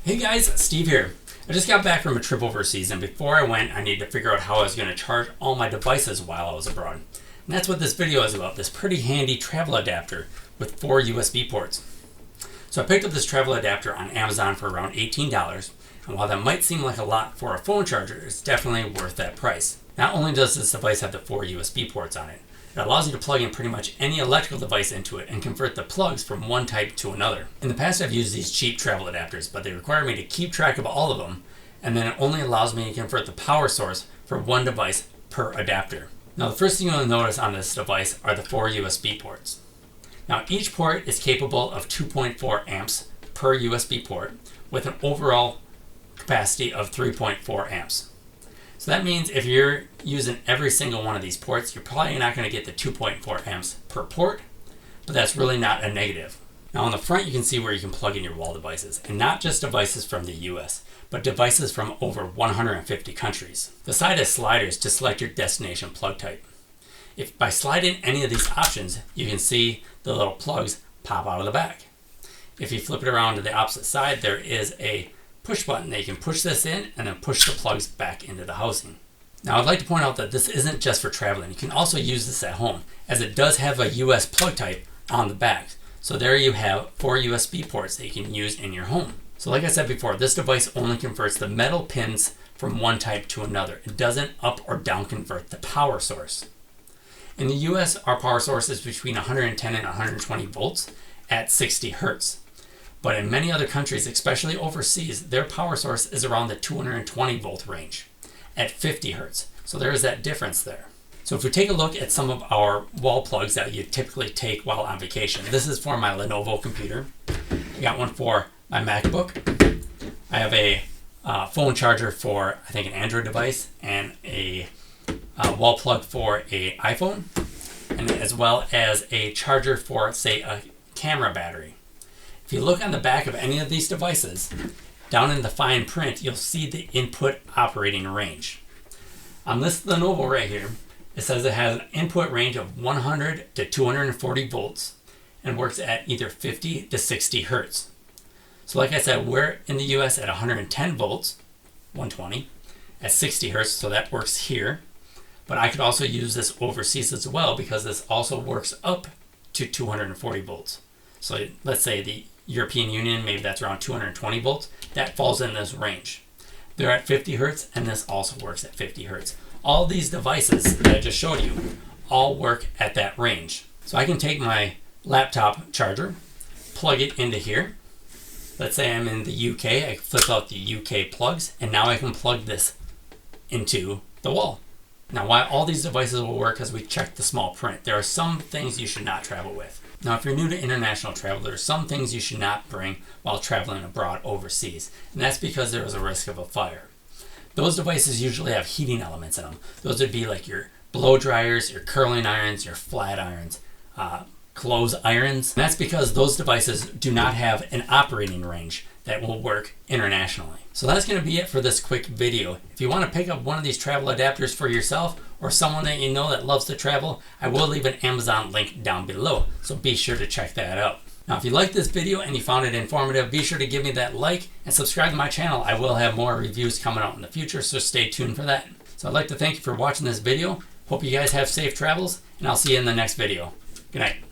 Hey guys, Steve here. I just got back from a trip overseas, and before I went, I needed to figure out how I was going to charge all my devices while I was abroad. And that's what this video is about, this pretty handy travel adapter with 4 USB ports. So I picked up this travel adapter on Amazon for around $18, and while that might seem like a lot for a phone charger, it's definitely worth that price. Not only does this device have the 4 USB ports on it, it allows you to plug in pretty much any electrical device into it and convert the plugs from one type to another. In the past, I've used these cheap travel adapters, but they require me to keep track of all of them, and then it only allows me to convert the power source for one device per adapter. Now, the first thing you'll notice on this device are the 4 USB ports. Now, each port is capable of 2.4 amps per USB port with an overall capacity of 3.4 amps. So that means if you're using every single one of these ports, you're probably not going to get the 2.4 amps per port, but that's really not a negative. Now on the front, you can see where you can plug in your wall devices, and not just devices from the US, but devices from over 150 countries. The side has sliders to select your destination plug type. If by sliding any of these options, you can see the little plugs pop out of the back. If you flip it around to the opposite side, there is a push button that you can push this in and then push the plugs back into the housing. Now I'd like to point out that this isn't just for traveling. You can also use this at home, as it does have a US plug type on the back. So there you have 4 USB ports that you can use in your home. So like I said before, this device only converts the metal pins from one type to another. It doesn't up or down convert the power source. In the US, our power source is between 110 and 120 volts at 60 hertz. But in many other countries, especially overseas, their power source is around the 220 volt range at 50 hertz. So there is that difference there. So if we take a look at some of our wall plugs that you typically take while on vacation, this is for my Lenovo computer. I got one for my MacBook. I have a phone charger for, I think, an Android device, and a wall plug for an iPhone, and as well as a charger for, say, a camera battery. If you look on the back of any of these devices, down in the fine print, you'll see the input operating range. On this Lenovo right here, it says it has an input range of 100 to 240 volts and works at either 50 to 60 hertz. So like I said, we're in the US at 110 volts, 120, at 60 hertz, so that works here. But I could also use this overseas as well, because this also works up to 240 volts. So let's say the European Union, maybe that's around 220 volts. That falls in this range. They're at 50 hertz, and this also works at 50 hertz. All these devices that I just showed you all work at that range. So I can take my laptop charger, plug it into here. Let's say I'm in the UK, I flip out the UK plugs, and now I can plug this into the wall. Now, why all these devices will work as we check the small print. There are some things you should not travel with. Now, if you're new to international travel, there are some things you should not bring while traveling abroad overseas, and that's because there is a risk of a fire. Those devices usually have heating elements in them. Those would be like your blow dryers, your curling irons, your flat irons, clothes irons. And that's because those devices do not have an operating range that will work internationally. So that's going to be it for this quick video. If you want to pick up one of these travel adapters for yourself or someone that you know that loves to travel, I will leave an Amazon link down below, so be sure to check that out. Now, if you liked this video and you found it informative, be sure to give me that like and subscribe to my channel. I will have more reviews coming out in the future, so stay tuned for that. So I'd like to thank you for watching this video. Hope you guys have safe travels, and I'll see you in the next video. Good night.